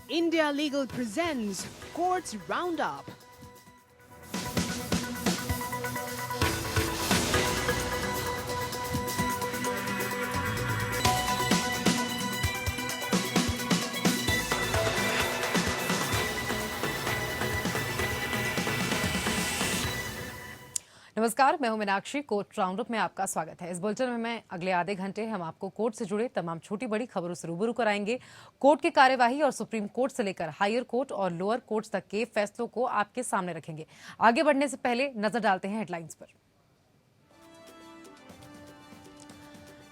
India Legal presents Courts Roundup. नमस्कार, मैं हूं मीनाक्षी। कोर्ट राउंडअप में आपका स्वागत है। इस बुलेटिन में मैं अगले आधे घंटे हम आपको कोर्ट से जुड़े तमाम छोटी बड़ी खबरों से रूबरू कराएंगे। कोर्ट की कार्यवाही और सुप्रीम कोर्ट से लेकर हायर कोर्ट और लोअर कोर्ट तक के फैसलों को आपके सामने रखेंगे। आगे बढ़ने से पहले नजर डालते हैं हेडलाइंस पर।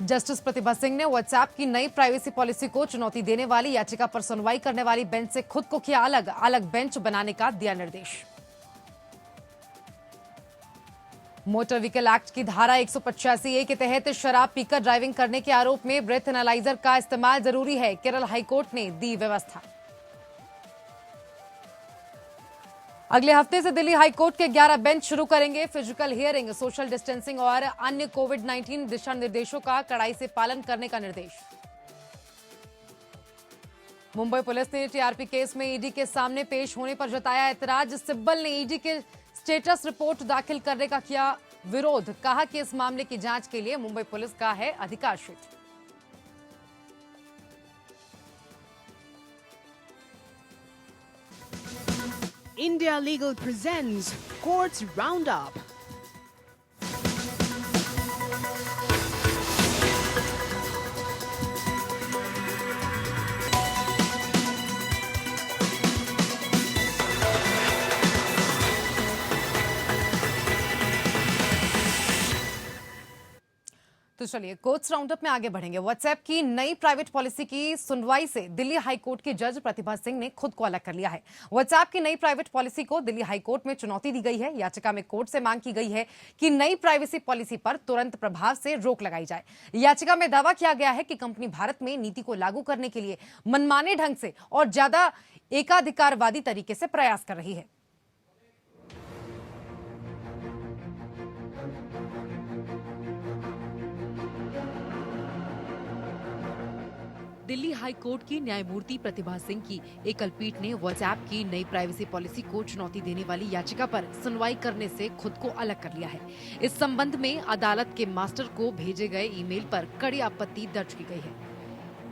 जस्टिस प्रतिभा सिंह ने व्हाट्सएप की नई प्राइवेसी पॉलिसी को चुनौती देने वाली याचिका पर सुनवाई करने वाली बेंच से खुद को किया अलग। अलग बेंच बनाने का दिया निर्देश। मोटर व्हीकल एक्ट की धारा 185A के तहत शराब पीकर ड्राइविंग करने के आरोप में ब्रेथ एनालाइजर का इस्तेमाल जरूरी है। केरल हाईकोर्ट ने दी व्यवस्था। अगले हफ्ते से दिल्ली हाईकोर्ट के 11 बेंच शुरू करेंगे फिजिकल हियरिंग, सोशल डिस्टेंसिंग और अन्य कोविड-19 दिशा निर्देशों का कड़ाई से पालन करने का निर्देश। मुंबई पुलिस ने टीआरपी केस में ईडी के सामने पेश होने पर जताया ऐतराज। सिब्बल ने ईडी के स्टेटस रिपोर्ट दाखिल करने का किया विरोध। कहा कि इस मामले की जांच के लिए मुंबई पुलिस का है अधिकार क्षेत्र। India Legal presents Courts Roundup. तो चलिए कोर्ट्स राउंडअप में आगे बढ़ेंगे। व्हाट्सएप की नई प्राइवेट पॉलिसी की सुनवाई से दिल्ली हाईकोर्ट के जज प्रतिभा सिंह ने खुद को अलग कर लिया है। व्हाट्सएप की नई प्राइवेट पॉलिसी को दिल्ली हाईकोर्ट में चुनौती दी गई है। याचिका में कोर्ट से मांग की गई है कि नई प्राइवेसी पॉलिसी पर तुरंत प्रभाव से रोक लगाई जाए। याचिका में दावा किया गया है कि कंपनी भारत में नीति को लागू करने के लिए मनमाने ढंग से और ज्यादा एकाधिकारवादी तरीके से प्रयास कर रही है। दिल्ली हाईकोर्ट की न्यायमूर्ति प्रतिभा सिंह की एकल पीठ ने व्हाट्सएप की नई प्राइवेसी पॉलिसी को चुनौती देने वाली याचिका पर सुनवाई करने से खुद को अलग कर लिया है। इस संबंध में अदालत के मास्टर को भेजे गए ईमेल पर कड़ी आपत्ति दर्ज की गई है।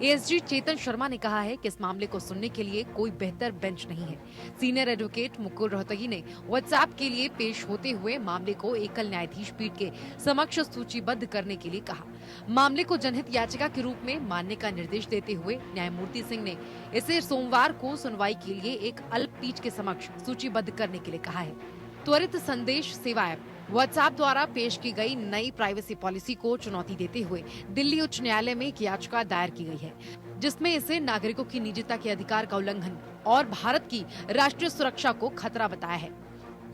एएसजी चेतन शर्मा ने कहा है कि इस मामले को सुनने के लिए कोई बेहतर बेंच नहीं है। सीनियर एडवोकेट मुकुल रोहतगी ने व्हाट्सएप के लिए पेश होते हुए मामले को एकल न्यायाधीश पीठ के समक्ष सूचीबद्ध करने के लिए कहा। मामले को जनहित याचिका के रूप में मानने का निर्देश देते हुए न्यायमूर्ति सिंह ने इसे सोमवार को सुनवाई के लिए एक अल्प पीठ के समक्ष सूचीबद्ध करने के लिए कहा है। त्वरित संदेश सेवा ऐप व्हाट्सएप द्वारा पेश की गई नई प्राइवेसी पॉलिसी को चुनौती देते हुए दिल्ली उच्च न्यायालय में एक याचिका दायर की गई है, जिसमें इसे नागरिकों की निजता के अधिकार का उल्लंघन और भारत की राष्ट्रीय सुरक्षा को खतरा बताया है।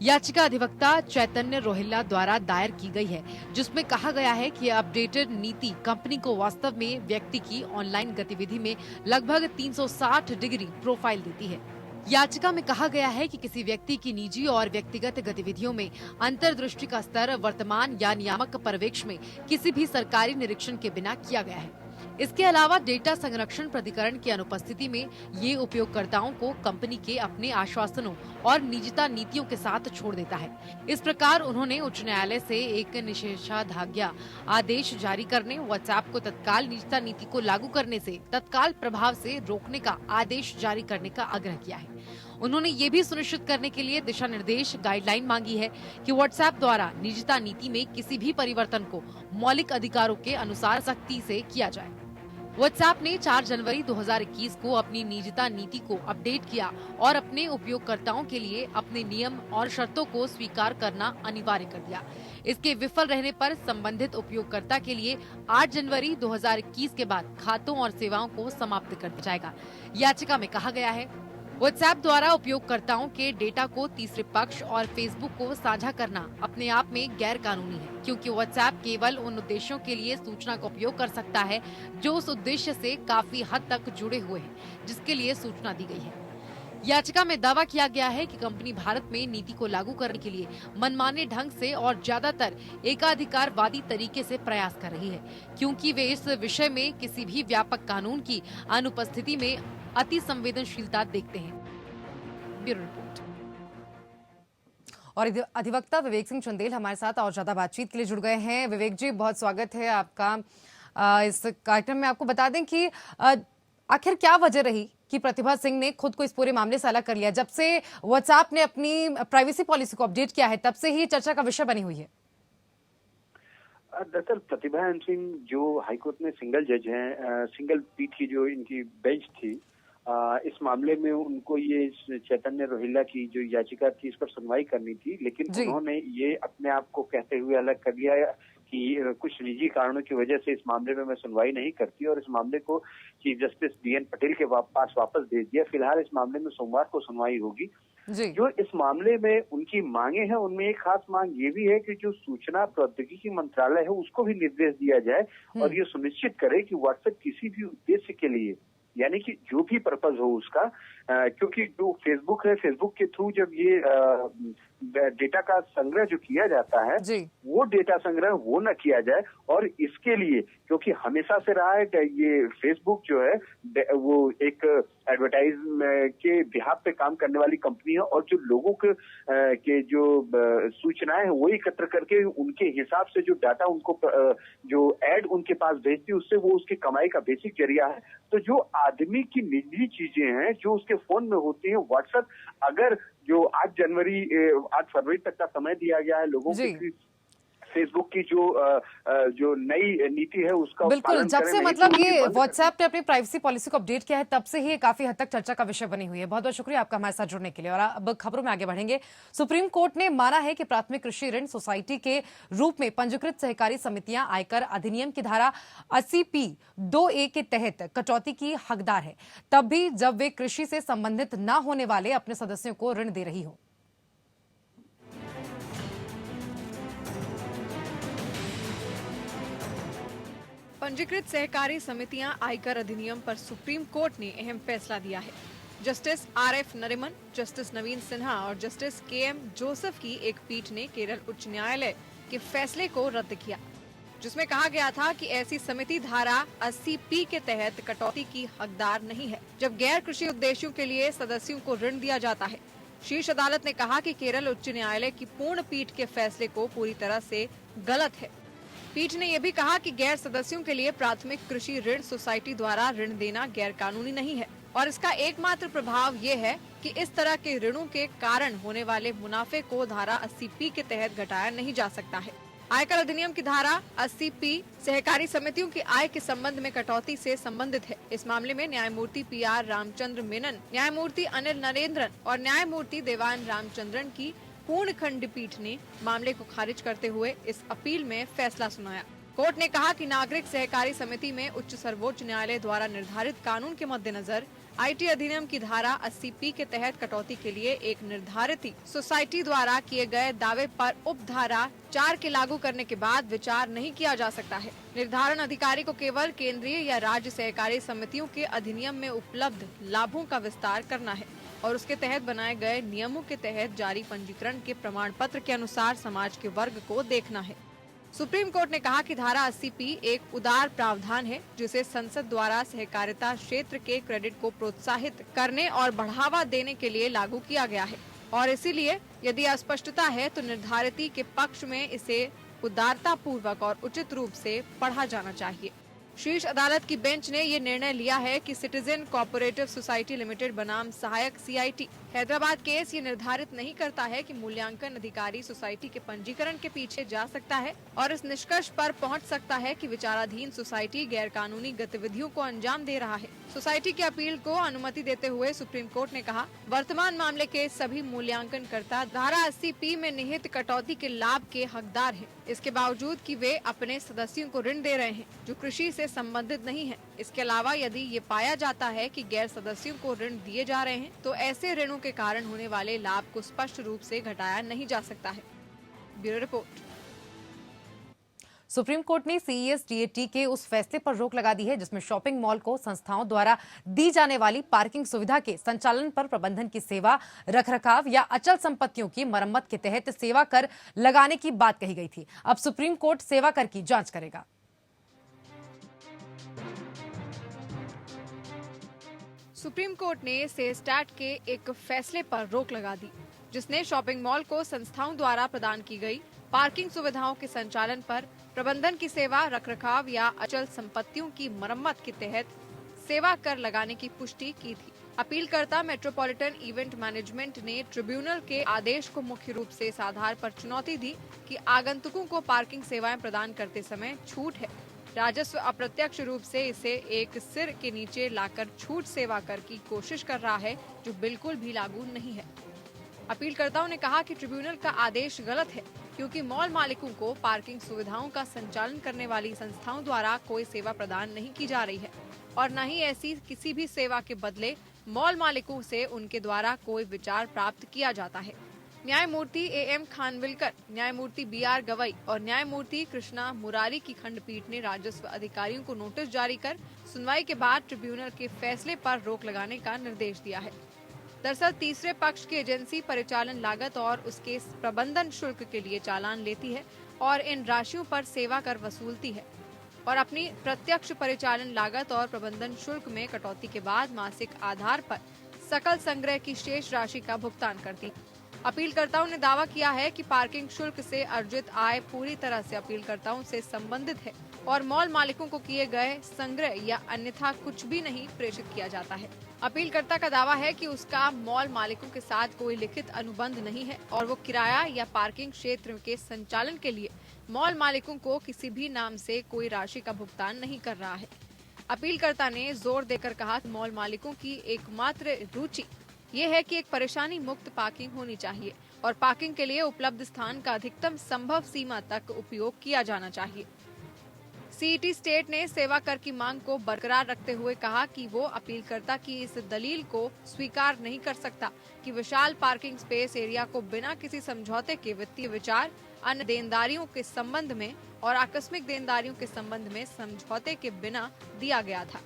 याचिका अधिवक्ता चैतन्य रोहिल्ला द्वारा दायर की गई है, जिसमें कहा गया है कि अपडेटेड नीति कंपनी को वास्तव में व्यक्ति की ऑनलाइन गतिविधि में लगभग 360 डिग्री प्रोफाइल देती है। याचिका में कहा गया है कि किसी व्यक्ति की निजी और व्यक्तिगत गतिविधियों में अंतर्दृष्टि का स्तर वर्तमान या नियामक पर्यवेक्षण में किसी भी सरकारी निरीक्षण के बिना किया गया है। इसके अलावा डेटा संरक्षण प्राधिकरण की अनुपस्थिति में ये उपयोगकर्ताओं को कंपनी के अपने आश्वासनों और निजता नीतियों के साथ छोड़ देता है। इस प्रकार उन्होंने उच्च न्यायालय से एक निषेधाज्ञा आदेश जारी करने, व्हाट्सएप को तत्काल निजता नीति को लागू करने से तत्काल प्रभाव से रोकने का आदेश जारी करने का आग्रह किया है। उन्होंने ये भी सुनिश्चित करने के लिए दिशा निर्देश गाइडलाइन मांगी है कि व्हाट्सएप द्वारा निजता नीति में किसी भी परिवर्तन को मौलिक अधिकारों के अनुसार सख्ती से किया जाए। व्हाट्सएप ने 4 जनवरी 2021 को अपनी निजता नीति को अपडेट किया और अपने उपयोगकर्ताओं के लिए अपने नियम और शर्तों को स्वीकार करना अनिवार्य कर दिया। इसके विफल रहने पर संबंधित उपयोगकर्ता के लिए 8 जनवरी 2021 के बाद खातों और सेवाओं को समाप्त कर दिया जाएगा। याचिका में कहा गया है, व्हाट्सएप द्वारा उपयोगकर्ताओं के डेटा को तीसरे पक्ष और फेसबुक को साझा करना अपने आप में गैर कानूनी है, क्योंकि व्हाट्सएप केवल उन उद्देश्यों के लिए सूचना का उपयोग कर सकता है जो उस उद्देश्य से काफी हद तक जुड़े हुए हैं जिसके लिए सूचना दी गई है। याचिका में दावा किया गया है कि कंपनी भारत में नीति को लागू करने के लिए मनमाने ढंग से और ज्यादातर एकाधिकारवादी तरीके से प्रयास कर रही है, क्योंकि वे इस विषय में किसी भी व्यापक कानून की अनुपस्थिति में अति संवेदनशीलता देखते हैं। Bureau report. और अधिवक्ता विवेक सिंह चंदेल हमारे साथ और ज्यादा बातचीत के लिए जुड़ गए हैं। विवेक जी, बहुत स्वागत है आपका इस कार्यक्रम में। आपको बता दें कि आखिर क्या वजह रही कि प्रतिभा सिंह ने खुद को इस पूरे मामले से अलग कर लिया? जब से व्हाट्सएप ने अपनी प्राइवेसी पॉलिसी को अपडेट किया है, तब से ही चर्चा का विषय बनी हुई है। दरअसल प्रतिभा सिंह जो हाईकोर्ट में सिंगल जज हैं, सिंगल पीठ की जो इनकी बेंच थी, इस मामले में उनको ये चैतन्य रोहिल्ला की जो याचिका थी इस पर सुनवाई करनी थी, लेकिन उन्होंने ये अपने आप को कहते हुए अलग कर लिया कि कुछ निजी कारणों की वजह से इस मामले में मैं सुनवाई नहीं करती और इस मामले को चीफ जस्टिस DN पटेल के पास वापस भेज दिया। फिलहाल इस मामले में सोमवार को सुनवाई होगी। जो इस मामले में उनकी मांगे हैं उनमें एक खास मांग ये भी है कि जो सूचना प्रौद्योगिकी मंत्रालय है उसको भी निर्देश दिया जाए और ये सुनिश्चित करे कि व्हाट्सएप किसी भी उद्देश्य के लिए, यानी कि जो भी पर्पज हो उसका, क्योंकि जो फेसबुक है, फेसबुक के थ्रू जब ये डेटा का संग्रह जो किया जाता है वो डेटा संग्रह वो न किया जाए। और इसके लिए क्योंकि हमेशा से रहा है कि ये फेसबुक जो है वो एक एडवर्टाइज के बिहाफ पे काम करने वाली कंपनी है और जो लोगों के जो सूचनाएं हैं वो एकत्र करके उनके हिसाब से जो डाटा उनको जो एड उनके पास भेजती है उससे वो उसकी कमाई का बेसिक जरिया है। तो जो आदमी की निजी चीजें हैं जो उसके फोन में होती हैं, व्हाट्सएप अगर जो 8 फरवरी तक का समय दिया गया है लोगों की फेसबुक की जो नई नीति है उसका बिल्कुल, जब से मतलब ये व्हाट्सएप ने अपनी प्राइवेसी पॉलिसी को अपडेट किया है तब से ही काफी हद तक चर्चा का विषय बनी हुई है। बहुत बहुत शुक्रिया आपका हमारे साथ जुड़ने के लिए। और अब खबरों में आगे बढ़ेंगे। सुप्रीम कोर्ट ने माना है कि प्राथमिक कृषि ऋण सोसाइटी के रूप में पंजीकृत सहकारी समितियां आयकर अधिनियम की धारा 80(2)(a) के तहत कटौती की हकदार है, तब भी जब वे कृषि से संबंधित न होने वाले अपने सदस्यों को ऋण दे रही हो। पंजीकृत सहकारी समितियां आयकर अधिनियम पर सुप्रीम कोर्ट ने अहम फैसला दिया है। जस्टिस RF नरिमन, जस्टिस नवीन सिन्हा और जस्टिस KM जोसेफ की एक पीठ ने केरल उच्च न्यायालय के फैसले को रद्द किया, जिसमें कहा गया था कि ऐसी समिति धारा 80(p) के तहत कटौती की हकदार नहीं है जब गैर कृषि उद्देश्यों के लिए सदस्यों को ऋण दिया जाता है। शीर्ष अदालत ने कहा कि केरल उच्च न्यायालय की पूर्ण पीठ के फैसले को पूरी तरह से गलत है। पीठ ने यह भी कहा कि गैर सदस्यों के लिए प्राथमिक कृषि ऋण सोसाइटी द्वारा ऋण देना गैर कानूनी नहीं है और इसका एकमात्र प्रभाव ये है कि इस तरह के ऋणों के कारण होने वाले मुनाफे को धारा 80(p) के तहत घटाया नहीं जा सकता है। आयकर अधिनियम की धारा 80(p) सहकारी समितियों की आय के संबंध में कटौती से संबंधित है। इस मामले में न्यायमूर्ति PR रामचंद्र मेनन, न्यायमूर्ति अनिल नरेंद्रन और न्यायमूर्ति देवान रामचंद्रन की पूर्ण खंडपीठ ने मामले को खारिज करते हुए इस अपील में फैसला सुनाया। कोर्ट ने कहा कि नागरिक सहकारी समिति में उच्च सर्वोच्च न्यायालय द्वारा निर्धारित कानून के मद्देनजर IT अधिनियम की धारा 80(p) के तहत कटौती के लिए एक निर्धारित सोसाइटी द्वारा किए गए दावे पर उपधारा 4 के लागू करने के बाद विचार नहीं किया जा सकता है। निर्धारण अधिकारी को केवल केंद्रीय या राज्य सहकारी समितियों के अधिनियम में उपलब्ध लाभों का विस्तार करना है और उसके तहत बनाए गए नियमों के तहत जारी पंजीकरण के प्रमाण पत्र के अनुसार समाज के वर्ग को देखना है। सुप्रीम कोर्ट ने कहा कि धारा 80(p) एक उदार प्रावधान है जिसे संसद द्वारा सहकारिता क्षेत्र के क्रेडिट को प्रोत्साहित करने और बढ़ावा देने के लिए लागू किया गया है और इसीलिए यदि अस्पष्टता है तो निर्धारित के पक्ष में इसे उदारता पूर्वक और उचित रूप से पढ़ा जाना चाहिए। शीर्ष अदालत की बेंच ने ये निर्णय लिया है कि सिटीजन कोऑपरेटिव सोसाइटी लिमिटेड बनाम सहायक CIT हैदराबाद केस ये निर्धारित नहीं करता है कि मूल्यांकन अधिकारी सोसाइटी के पंजीकरण के पीछे जा सकता है और इस निष्कर्ष पर पहुंच सकता है कि विचाराधीन सोसाइटी गैर कानूनी गतिविधियों को अंजाम दे रहा है। सोसाइटी की अपील को अनुमति देते हुए सुप्रीम कोर्ट ने कहा, वर्तमान मामले के सभी मूल्यांकनकर्ता धारा 80(p) में निहित कटौती के लाभ के हकदार हैं। इसके बावजूद कि वे अपने सदस्यों को ऋण दे रहे हैं जो कृषि से संबंधित नहीं है। इसके अलावा यदि ये पाया जाता है कि गैर सदस्यों को ऋण दिए जा रहे हैं तो ऐसे ऋणों के कारण होने वाले लाभ को स्पष्ट रूप से घटाया नहीं जा सकता है। Bureau report. सुप्रीम कोर्ट ने CESDAT के उस फैसले पर रोक लगा दी है जिसमें शॉपिंग मॉल को संस्थाओं द्वारा दी जाने वाली पार्किंग सुविधा के संचालन पर प्रबंधन की सेवा, रखरखाव या अचल संपत्तियों की मरम्मत के तहत सेवा कर लगाने की बात कही गई थी। अब सुप्रीम कोर्ट सेवा कर की जांच करेगा। सुप्रीम कोर्ट ने सेस्टैट के एक फैसले पर रोक लगा दी, जिसने शॉपिंग मॉल को संस्थाओं द्वारा प्रदान की गई पार्किंग सुविधाओं के संचालन पर प्रबंधन की सेवा, रखरखाव या अचल संपत्तियों की मरम्मत के तहत सेवा कर लगाने की पुष्टि की थी। अपीलकर्ता मेट्रोपॉलिटन इवेंट मैनेजमेंट ने ट्रिब्यूनल के आदेश को मुख्य रूप से इस आधार पर चुनौती दी कि आगंतुकों को पार्किंग सेवाएं प्रदान करते समय छूट है। राजस्व अप्रत्यक्ष रूप से इसे एक सिर के नीचे लाकर छूट सेवा कर की कोशिश कर रहा है, जो बिल्कुल भी लागू नहीं है। अपीलकर्ताओं ने कहा कि ट्रिब्यूनल का आदेश गलत है, क्योंकि मॉल मालिकों को पार्किंग सुविधाओं का संचालन करने वाली संस्थाओं द्वारा कोई सेवा प्रदान नहीं की जा रही है और न ही ऐसी किसी भी सेवा के बदले मॉल मालिकों से उनके द्वारा कोई विचार प्राप्त किया जाता है। न्यायमूर्ति एएम खानविलकर, न्यायमूर्ति बीआर गवई और न्यायमूर्ति कृष्णा मुरारी की खंडपीठ ने राजस्व अधिकारियों को नोटिस जारी कर सुनवाई के बाद ट्रिब्यूनल के फैसले पर रोक लगाने का निर्देश दिया है। दरअसल तीसरे पक्ष की एजेंसी परिचालन लागत और उसके प्रबंधन शुल्क के लिए चालान लेती है और इन राशियों पर सेवा कर वसूलती है और अपनी प्रत्यक्ष परिचालन लागत और प्रबंधन शुल्क में कटौती के बाद मासिक आधार पर सकल संग्रह की शेष राशि का भुगतान करती है। अपीलकर्ताओं ने दावा किया है कि पार्किंग शुल्क से अर्जित आय पूरी तरह से अपीलकर्ताओं से संबंधित है और मॉल मालिकों को किए गए संग्रह या अन्यथा कुछ भी नहीं प्रेषित किया जाता है। अपीलकर्ता का दावा है कि उसका मॉल मालिकों के साथ कोई लिखित अनुबंध नहीं है और वो किराया या पार्किंग क्षेत्र के संचालन के लिए मॉल मालिकों को किसी भी नाम से कोई राशि का भुगतान नहीं कर रहा है। अपीलकर्ता ने जोर देकर कहा कि मॉल मालिकों की एकमात्र रुचि ये है कि एक परेशानी मुक्त पार्किंग होनी चाहिए और पार्किंग के लिए उपलब्ध स्थान का अधिकतम संभव सीमा तक उपयोग किया जाना चाहिए। सीईटी स्टेट ने सेवा कर की मांग को बरकरार रखते हुए कहा कि वो अपीलकर्ता की इस दलील को स्वीकार नहीं कर सकता कि विशाल पार्किंग स्पेस एरिया को बिना किसी समझौते के वित्तीय विचार, अन्य देनदारियों के संबंध में और आकस्मिक देनदारियों के संबंध में समझौते के बिना दिया गया था।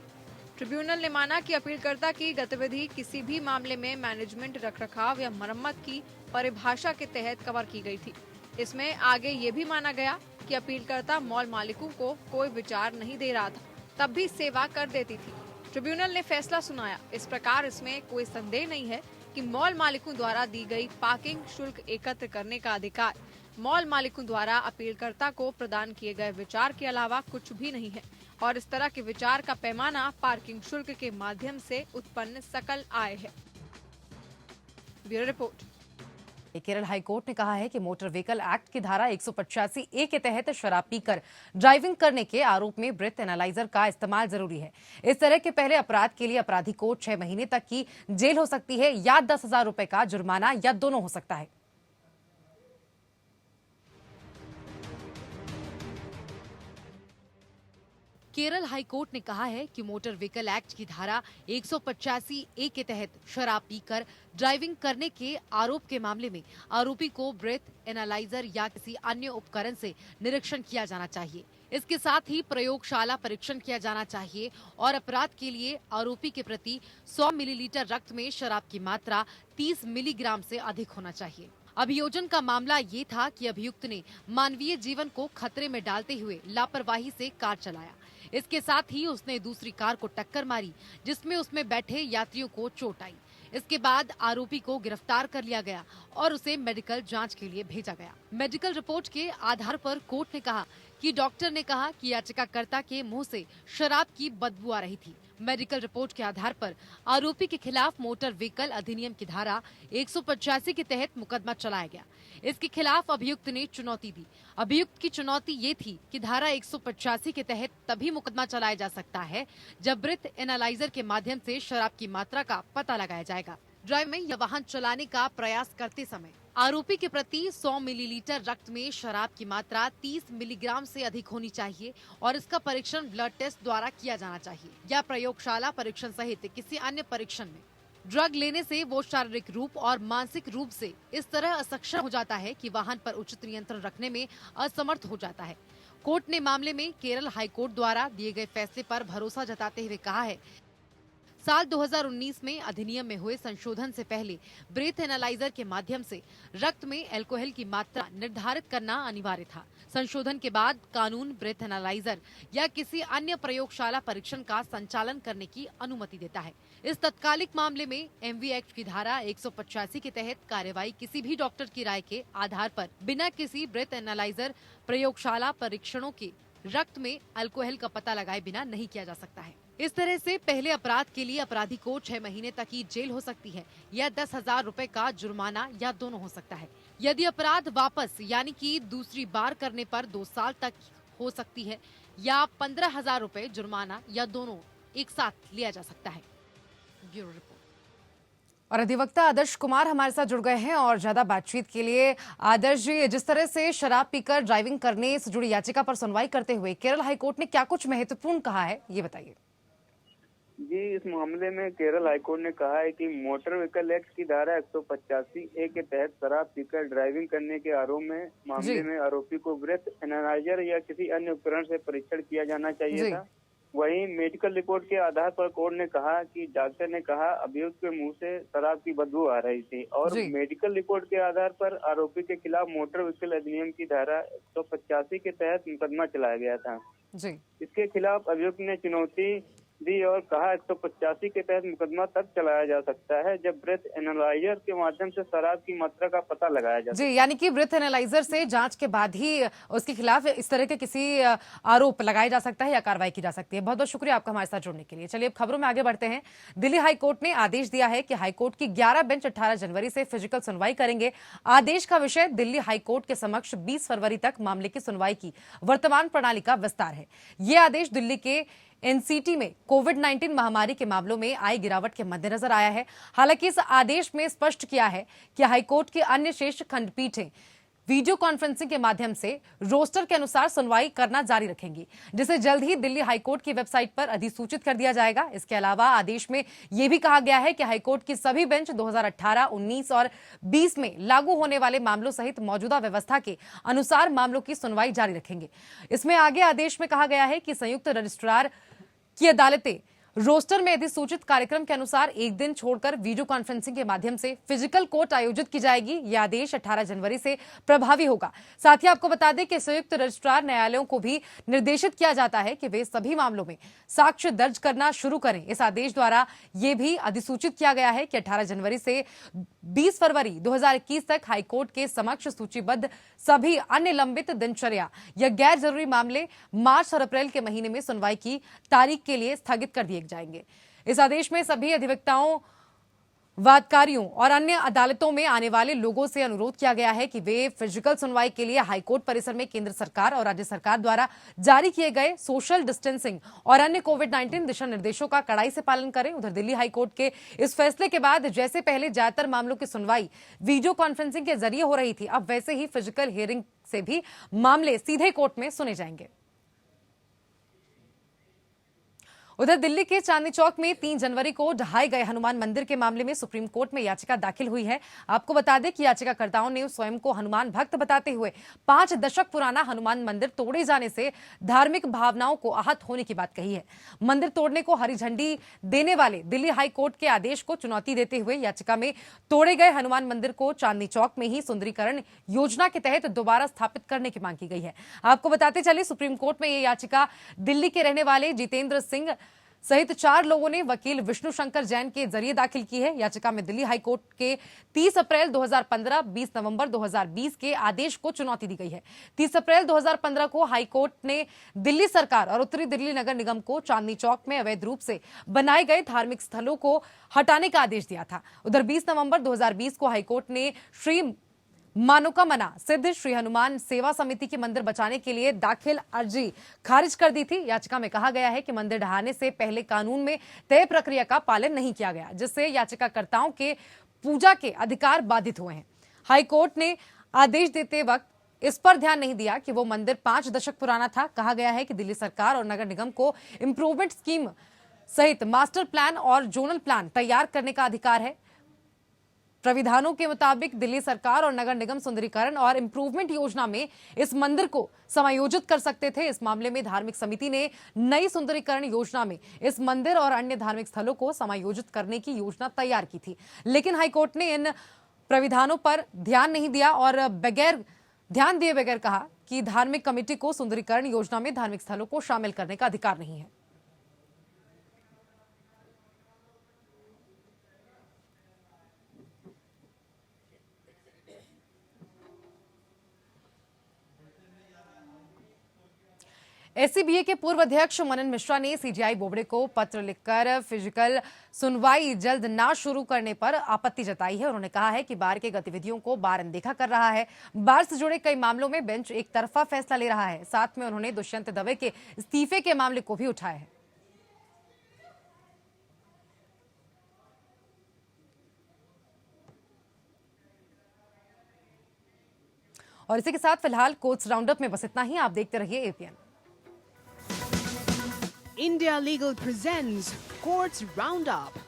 ट्रिब्यूनल ने माना कि अपीलकर्ता की गतिविधि किसी भी मामले में मैनेजमेंट, रखरखाव या मरम्मत की परिभाषा के तहत कवर की गई थी। इसमें आगे ये भी माना गया कि अपीलकर्ता मॉल मालिकों को कोई विचार नहीं दे रहा था, तब भी सेवा कर देती थी। ट्रिब्यूनल ने फैसला सुनाया। इस प्रकार इसमें कोई संदेह नहीं है कि मॉल मालिकों द्वारा दी गई पार्किंग शुल्क एकत्र करने का अधिकार मॉल मालिकों द्वारा अपीलकर्ता को प्रदान किए गए विचार के अलावा कुछ भी नहीं है और इस तरह के विचार का पैमाना पार्किंग शुल्क के माध्यम से उत्पन्न सकल आय है। Bureau report. केरल हाईकोर्ट ने कहा है कि मोटर व्हीकल एक्ट की धारा 185A के तहत शराब पीकर ड्राइविंग करने के आरोप में ब्रेथ एनालाइजर का इस्तेमाल जरूरी है। इस तरह के पहले अपराध के लिए अपराधी को 6 महीने तक की जेल हो सकती है या 10,000 रुपए का जुर्माना या दोनों हो सकता है। केरल हाईकोर्ट ने कहा है कि मोटर व्हीकल एक्ट की धारा 185A के तहत शराब पीकर ड्राइविंग करने के आरोप के मामले में आरोपी को ब्रेथ एनालाइजर या किसी अन्य उपकरण से निरीक्षण किया जाना चाहिए। इसके साथ ही प्रयोगशाला परीक्षण किया जाना चाहिए और अपराध के लिए आरोपी के प्रति 100 मिलीलीटर रक्त में शराब की मात्रा 30 मिलीग्राम से अधिक होना चाहिए। अभियोजन का मामला ये था कि अभियुक्त ने मानवीय जीवन को खतरे में डालते हुए लापरवाही से कार चलाया। इसके साथ ही उसने दूसरी कार को टक्कर मारी जिसमें उसमें बैठे यात्रियों को चोट आई। इसके बाद आरोपी को गिरफ्तार कर लिया गया और उसे मेडिकल जांच के लिए भेजा गया। मेडिकल रिपोर्ट के आधार पर कोर्ट ने कहा कि डॉक्टर ने कहा कि याचिकाकर्ता के मुंह से शराब की बदबू आ रही थी। मेडिकल रिपोर्ट के आधार पर आरोपी के खिलाफ मोटर व्हीकल अधिनियम की धारा 185 के तहत मुकदमा चलाया गया। इसके खिलाफ अभियुक्त ने चुनौती दी। अभियुक्त की चुनौती ये थी कि धारा 185 के तहत तभी मुकदमा चलाया जा सकता है जब ब्रेथ एनालाइजर के माध्यम से शराब की मात्रा का पता लगाया जाएगा। ड्राइव में या वाहन चलाने का प्रयास करते समय आरोपी के प्रति 100 मिलीलीटर रक्त में शराब की मात्रा 30 मिलीग्राम से अधिक होनी चाहिए और इसका परीक्षण ब्लड टेस्ट द्वारा किया जाना चाहिए या प्रयोगशाला परीक्षण सहित किसी अन्य परीक्षण में। ड्रग लेने से वो शारीरिक रूप और मानसिक रूप से इस तरह असक्षम हो जाता है कि वाहन पर उचित नियंत्रण रखने में असमर्थ हो जाता है। कोर्ट ने मामले में केरल हाईकोर्ट द्वारा दिए गए फैसले पर भरोसा जताते हुए कहा है साल 2019 में अधिनियम में हुए संशोधन से पहले ब्रेथ एनालाइजर के माध्यम से रक्त में अल्कोहल की मात्रा निर्धारित करना अनिवार्य था। संशोधन के बाद कानून ब्रेथ एनालाइजर या किसी अन्य प्रयोगशाला परीक्षण का संचालन करने की अनुमति देता है। इस तत्कालिक मामले में एमवी एक्ट की धारा 185 के तहत कार्यवाही किसी भी डॉक्टर की राय के आधार पर बिना किसी ब्रेथ एनालाइजर प्रयोगशाला परीक्षणों के रक्त में अल्कोहल का पता लगाए बिना नहीं किया जा सकता है। इस तरह से पहले अपराध के लिए अपराधी को 6 महीने तक की जेल हो सकती है या 10,000 रुपए का जुर्माना या दोनों हो सकता है। यदि अपराध वापस यानी कि दूसरी बार करने पर 2 साल तक हो सकती है या 15,000 रुपए जुर्माना या दोनों एक साथ लिया जा सकता है। Bureau report. और अधिवक्ता आदर्श कुमार हमारे साथ जुड़ गए हैं और ज्यादा बातचीत के लिए। आदर्श जी, जिस तरह से शराब पीकर ड्राइविंग करने से जुड़ी याचिका पर सुनवाई करते हुए केरल हाईकोर्ट ने क्या कुछ महत्वपूर्ण कहा है, ये बताइए। जी, इस मामले में केरल हाईकोर्ट ने कहा है कि मोटर व्हीकल एक्ट की धारा 185A के तहत शराब पीकर ड्राइविंग करने के आरोप में मामले में आरोपी को ब्रेथ एनालाइजर या किसी अन्य उपकरण से परीक्षण किया जाना चाहिए था। वहीं मेडिकल रिपोर्ट के आधार पर कोर्ट ने कहा कि डॉक्टर ने कहा अभियुक्त के मुंह से शराब की बदबू आ रही थी और मेडिकल रिपोर्ट के आधार पर आरोपी के खिलाफ मोटर व्हीकल अधिनियम की धारा 185 के तहत मुकदमा चलाया गया था। इसके खिलाफ अभियुक्त ने चुनौती दी और कहा 185 के तहत मुकदमा तब चलाया जा सकता है जब ब्रेथ एनालाइजर के माध्यम से शराब की मात्रा का पता लगाया जाए। जी, यानी कि ब्रेथ एनालाइजर से जांच के बाद ही उसके खिलाफ इस तरह के किसी आरोप लगाए जा सकता है या कार्रवाई की जा सकती है। बहुत बहुत शुक्रिया आपका हमारे साथ जुड़ने के लिए। चलिए अब खबरों में आगे बढ़ते हैं। दिल्ली हाईकोर्ट ने आदेश दिया है कि हाईकोर्ट की 11 बेंच 18 जनवरी से फिजिकल सुनवाई करेंगे। आदेश का विषय दिल्ली हाईकोर्ट के समक्ष 20 फरवरी तक मामले की सुनवाई की वर्तमान प्रणाली का विस्तार है। ये आदेश दिल्ली के एनसीटी में कोविड-19 महामारी के मामलों में आई गिरावट के मद्देनजर आया है। हालांकि इस आदेश में स्पष्ट किया है कि हाईकोर्ट की अन्य शेष खंडपीठें वीडियो कॉन्फ्रेंसिंग के माध्यम से रोस्टर के अनुसार सुनवाई करना जारी रखेंगी, जिसे जल्द ही दिल्ली हाईकोर्ट की वेबसाइट पर अधिसूचित कर दिया जाएगा। इसके अलावा आदेश में यह भी कहा गया है कि हाईकोर्ट की सभी बेंच 2018, 19 और 20 में लागू होने वाले मामलों सहित मौजूदा व्यवस्था के अनुसार मामलों की सुनवाई जारी रखेंगे। इसमें आगे आदेश में कहा गया है कि संयुक्त रजिस्ट्रार की अदालतें रोस्टर में अधिसूचित कार्यक्रम के अनुसार एक दिन छोड़कर वीडियो कॉन्फ्रेंसिंग के माध्यम से फिजिकल कोर्ट आयोजित की जाएगी। यह आदेश 18 जनवरी से प्रभावी होगा। साथ ही आपको बता दें कि संयुक्त रजिस्ट्रार न्यायालयों को भी निर्देशित किया जाता है कि वे सभी मामलों में साक्ष्य दर्ज करना शुरू करें। इस आदेश द्वारा यह भी अधिसूचित किया गया है कि 18 जनवरी से 20 फरवरी 2021 तक हाईकोर्ट के समक्ष सूचीबद्ध सभी अन्य लंबित दिनचर्या या गैर जरूरी मामले मार्च और अप्रैल के महीने में सुनवाई की तारीख के लिए स्थगित कर दिए जाएंगे। इस आदेश में सभी अधिवक्ताओं, वादकारियों और अन्य अदालतों में आने वाले लोगों से अनुरोध किया गया है कि वे फिजिकल सुनवाई के लिए हाईकोर्ट परिसर में केंद्र सरकार और राज्य सरकार द्वारा जारी किए गए सोशल डिस्टेंसिंग और अन्य कोविड-19 दिशा निर्देशों का कड़ाई से पालन करें। उधर दिल्ली हाईकोर्ट के इस फैसले के बाद जैसे पहले ज्यादातर मामलों की सुनवाई वीडियो कॉन्फ्रेंसिंग के जरिए हो रही थी, अब वैसे ही फिजिकल हियरिंग से भी मामले सीधे कोर्ट में सुने जाएंगे। उधर दिल्ली के चांदनी चौक में 3 जनवरी को ढहाए गए हनुमान मंदिर के मामले में सुप्रीम कोर्ट में याचिका दाखिल हुई है। आपको बता दें कि याचिकाकर्ताओं ने स्वयं को हनुमान भक्त बताते हुए 5 दशक पुराना हनुमान मंदिर तोड़े जाने से धार्मिक भावनाओं को आहत होने की बात कही है। मंदिर तोड़ने को हरी झंडी देने वाले दिल्ली हाई कोर्ट के आदेश को चुनौती देते हुए याचिका में तोड़े गए हनुमान मंदिर को चांदनी चौक में ही सुंदरीकरण योजना के तहत दोबारा स्थापित करने की मांग की गई है। आपको बताते चले, सुप्रीम कोर्ट में यह याचिका दिल्ली के रहने वाले जितेंद्र सिंह सहित 4 लोगों ने वकील विष्णु शंकर जैन के जरिए दाखिल की है। याचिका में दिल्ली हाईकोर्ट के 30 अप्रैल 2015, 20 नवंबर 2020 के आदेश को चुनौती दी गई है। 30 अप्रैल 2015 को हाईकोर्ट ने दिल्ली सरकार और उत्तरी दिल्ली नगर निगम को चांदनी चौक में अवैध रूप से बनाए गए धार्मिक स्थलों को हटाने का आदेश दिया था। उधर 20 नवंबर 2020 को हाईकोर्ट ने श्री मानोकामना सिद्ध श्री हनुमान सेवा समिति के मंदिर बचाने के लिए दाखिल अर्जी खारिज कर दी थी। याचिका में कहा गया है कि मंदिर ढहाने से पहले कानून में तय प्रक्रिया का पालन नहीं किया गया, जिससे याचिकाकर्ताओं के पूजा के अधिकार बाधित हुए हैं। हाईकोर्ट ने आदेश देते वक्त इस पर ध्यान नहीं दिया कि वो मंदिर 5 दशक पुराना था। कहा गया है कि दिल्ली सरकार और नगर निगम को इंप्रूवमेंट स्कीम सहित मास्टर प्लान और जोनल प्लान तैयार करने का अधिकार है। प्राविधानों के मुताबिक दिल्ली सरकार और नगर निगम सुंदरीकरण और इम्प्रूवमेंट योजना में इस मंदिर को समायोजित कर सकते थे। इस मामले में धार्मिक समिति ने नई सुंदरीकरण योजना में इस मंदिर और अन्य धार्मिक स्थलों को समायोजित करने की योजना तैयार की थी, लेकिन हाईकोर्ट ने इन प्राविधानों पर ध्यान नहीं दिया और ध्यान दिए बगैर कहा कि धार्मिक कमेटी को सुंदरीकरण योजना में धार्मिक स्थलों को शामिल करने का अधिकार नहीं है। एससीबीए के पूर्व अध्यक्ष मनन मिश्रा ने सीजेआई बोबडे को पत्र लिखकर फिजिकल सुनवाई जल्द ना शुरू करने पर आपत्ति जताई है। उन्होंने कहा है कि बार के गतिविधियों को बार अनदेखा कर रहा है। बार से जुड़े कई मामलों में बेंच एक तरफा फैसला ले रहा है। साथ में उन्होंने दुष्यंत दवे के इस्तीफे के मामले को भी उठाया है। और इसी के साथ फिलहाल कोर्ट्स राउंडअप में बस इतना ही। आप देखते रहिए APN. India Legal presents Courts Roundup.